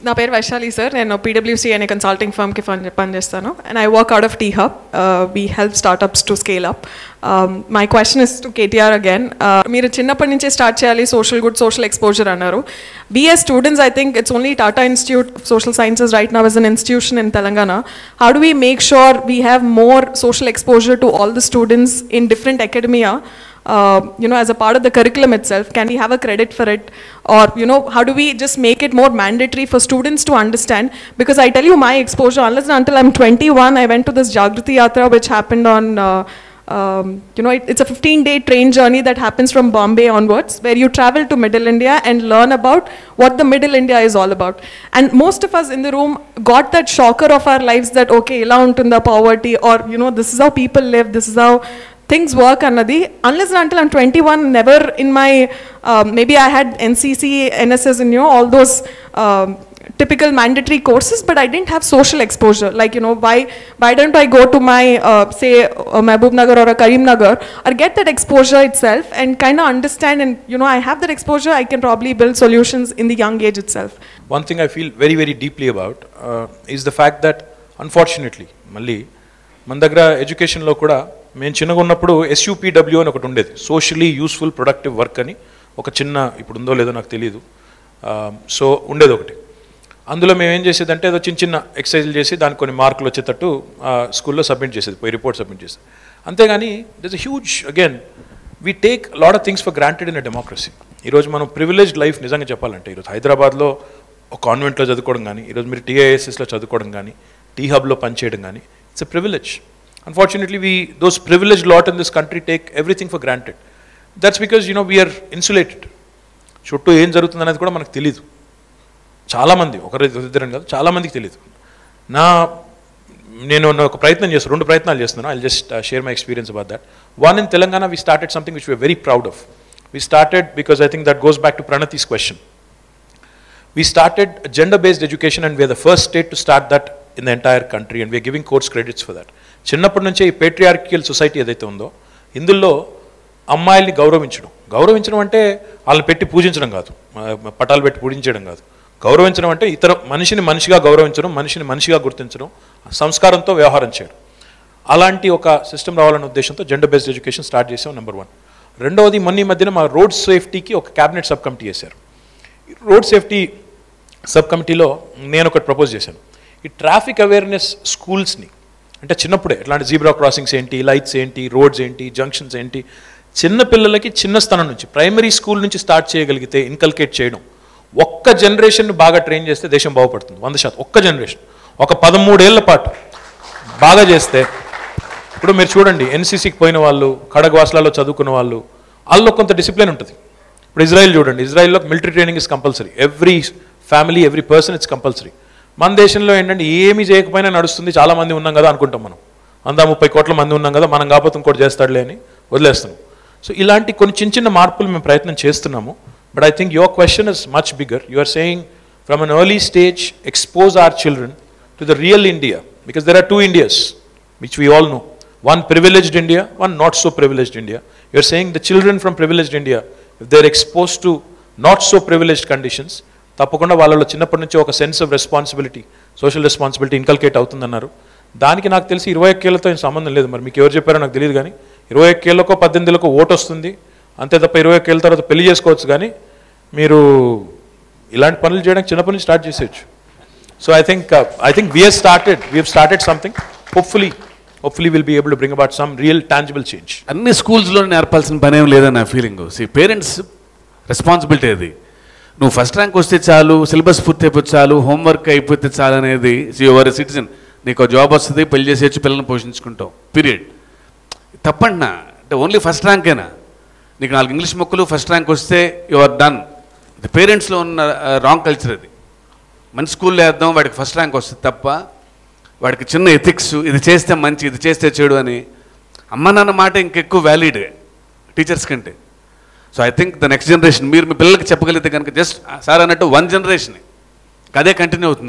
నా పేరు వైశాలి సార్. నేను PwC అనే కన్సల్టింగ్ ఫర్మ్కి పనిచేస్తాను. And I work out of T hub. We help startups to scale up. My question is to KTR again. మీరు చిన్నప్పటి నుంచే స్టార్ట్ చేయాలి సోషల్ గుడ్, సోషల్ ఎక్స్పోజర్ అన్నారు. We as students, I think it's only Tata Institute of Social Sciences right now as an institution in Telangana. How do we make sure we have more social exposure to all the students in different academia? As a part of the curriculum itself, can we have a credit for it? Or, how do we just make it more mandatory for students to understand? Because I tell you my exposure, unless and until I'm 21, I went to this Jagriti Yatra which happened on, it's a 15-day train journey that happens from Bombay onwards, where you travel to Middle India and learn about what the Middle India is all about. And most of us in the room got that shocker of our lives that, okay, ila untunda poverty, or, this is how people live, this is how things work annadi. Unless and until I'm 21, never in my, maybe I had NCC, NSS, and all those typical mandatory courses, but I didn't have social exposure. Like, why don't I go to my, say, Mehboob Nagar or a Karim Nagar, or get that exposure itself and kind of understand, and, I have that exposure, I can probably build solutions in the young age itself. One thing I feel very, very deeply about is the fact that, unfortunately, Malli, Mandagra education lo kuda, మేము చిన్నగా ఉన్నప్పుడు SUPW అని ఒకటి ఉండేది, socially useful productive work అని. ఒక చిన్న, ఇప్పుడు ఉందో లేదో నాకు తెలియదు, సో ఉండేది ఒకటి. అందులో మేము ఏం చేసేదంటే ఏదో చిన్న చిన్న ఎక్సర్సైజ్లు చేసి దానికి కొన్ని మార్కులు వచ్చేటట్టు స్కూల్లో సబ్మిట్ చేసేది, పోయి రిపోర్ట్ సబ్మిట్ చేసేది. అంతేగాని there is a huge, again we take lot of things for granted in a democracy. ఈరోజు మనం ప్రివిలేజ్డ్ లైఫ్ నిజంగా చెప్పాలంటే, ఈరోజు హైదరాబాద్లో ఒక కాన్వెంట్లో చదువుకోవడం కానీ, ఈరోజు మీరు TISSలో చదువుకోవడం కానీ, టీ హబ్లో పనిచేయడం కానీ, it's a privilege. Unfortunately, those privileged lot in this country take everything for granted. That's because, we are insulated. చుట్టూ ఏం జరుగుతుంది అనేది కూడా మనకు తెలియదు. చాలామంది, ఒకరిద్దరం కాదు, చాలామందికి తెలియదు. నేను ఒక ప్రయత్నం చేస్తాను, 2 ప్రయత్నాలు చేస్తున్నాను. I'll just share my experience about that. One, in Telangana, we started something which we are very proud of. We started, because I think that goes back to Pranati's question. We started gender-based education, and we are the first state to start that in the entire country, and we are giving course credits for that. చిన్నప్పటి నుంచే ఈ పేట్రియార్కియల్ society ఏదైతే ఉందో, ఇందులో అమ్మాయిల్ని గౌరవించడం అంటే వాళ్ళని పెట్టి పూజించడం కాదు, పటాలు పెట్టి పూజించడం కాదు. గౌరవించడం అంటే ఇతర మనిషిని మనిషిగా గౌరవించడం, మనిషిని మనిషిగా గుర్తించడం, సంస్కారంతో వ్యవహారం చేయడం. అలాంటి ఒక సిస్టమ్ రావాలనే ఉద్దేశంతో జెండర్ బేస్డ్ ఎడ్యుకేషన్ స్టార్ట్ చేసాం, నెంబర్ 1. రెండవది, మొన్న ఈ మధ్యన మా రోడ్ సేఫ్టీకి ఒక క్యాబినెట్ సబ్ కమిటీ చేశారు. రోడ్ సేఫ్టీ సబ్ కమిటీలో నేను ఒకటి ప్రపోజ్ చేశాను. ఈ ట్రాఫిక్ అవేర్నెస్ స్కూల్స్ని, అంటే చిన్నప్పుడే ఎట్లాంటి జీబ్రా క్రాసింగ్స్ ఏంటి, లైట్స్ ఏంటి, రోడ్స్ ఏంటి, జంక్షన్స్ ఏంటి, చిన్నపిల్లలకి చిన్న స్థానం నుంచి, ప్రైమరీ స్కూల్ నుంచి స్టార్ట్ చేయగలిగితే, ఇన్కల్కేట్ చేయడం, ఒక్క జనరేషన్ బాగా ట్రైన్ చేస్తే దేశం బాగుపడుతుంది 100%. ఒక్క జనరేషన్, ఒక 13 ఏళ్ల పాటు బాగా చేస్తే, ఇప్పుడు మీరు చూడండి, NCCకి పోయిన వాళ్ళు, ఖడగ్వాస్లాలో చదువుకున్న వాళ్ళు, వాళ్ళలో కొంత డిసిప్లిన్ ఉంటుంది. ఇప్పుడు ఇజ్రాయిల్ చూడండి, ఇజ్రాయిల్లో military training is compulsory. Every family, every person it's compulsory. మన దేశంలో ఏంటంటే ఏమీ చేయకపోయినా నడుస్తుంది, చాలామంది ఉన్నాం కదా అనుకుంటాం మనం, 130 కోట్ల మంది ఉన్నాం కదా, మనం కాకపోతే ఇంకోటి చేస్తాడులే అని వదిలేస్తున్నాం. సో ఇలాంటి కొన్ని చిన్న చిన్న మార్పులు మేము ప్రయత్నం చేస్తున్నాము. But I think your question is much bigger. You are saying from an early stage expose our children to the real India, because there are 2 Indias which we all know, one privileged India, one not so privileged India. You are saying the children from privileged India, if they are exposed to not so privileged conditions, తప్పకుండా వాళ్ళలో చిన్నప్పటి నుంచి ఒక sense of responsibility, social responsibility inculcate అవుతుందన్నారు. దానికి నాకు తెలిసి 21 ఏళ్లతో ఏం సంబంధం లేదు. మరి మీకు ఎవరు చెప్పారో నాకు తెలియదు, కానీ 21 ఏళ్ళకో 18 ఏళ్ళకో ఓటు వస్తుంది అంతే తప్ప 21 ఏళ్ళ తర్వాత పెళ్లి చేసుకోవచ్చు. కానీ మీరు ఇలాంటి పనులు చేయడానికి చిన్నప్పటి నుంచి స్టార్ట్ చేసేయచ్చు. So I think we have started something. Hopefully will be able to bring about some real tangible change. అన్ని స్కూల్స్లో నేర్పాల్సిన పని ఏం లేదని నా ఫీలింగ్. పేరెంట్స్ రెస్పాన్సిబిలిటీ అది. నువ్వు ఫస్ట్ ర్యాంక్ వస్తే చాలు, సిలబస్ పూర్తి అయిపోతే చాలు, హోంవర్క్ అయిపోతే చాలు అనేది, యువర్ ఎ సిటిజన్, నీకు జాబ్ వస్తుంది, పెళ్లి చేసేయచ్చు, పిల్లల్ని పోషించుకుంటావు, పీరియడ్. తప్పండినా అంటే ఓన్లీ ఫస్ట్ ర్యాంకేనా? నీకు 4 ఇంగ్లీష్ మొక్కలు ఫస్ట్ ర్యాంక్ వస్తే యు ఆర్ డన్. ఇది పేరెంట్స్లో ఉన్న రాంగ్ కల్చర్. అది మంచి స్కూల్లో వేద్దాం, వాడికి ఫస్ట్ ర్యాంక్ వస్తుంది తప్ప, వాడికి చిన్న ఎథిక్స్, ఇది చేస్తే మంచి, ఇది చేస్తే చెడు అని. అమ్మ నాన్న మాట ఇంకెక్కువ వ్యాలిడ్ టీచర్స్ కంటే. So I think the next generation, మీరు మీ పిల్లలకి చెప్పగలిగితే కనుక, జస్ట్ సార్ అన్నట్టు 1 జనరేషన్ అదే కంటిన్యూ అవుతుంది.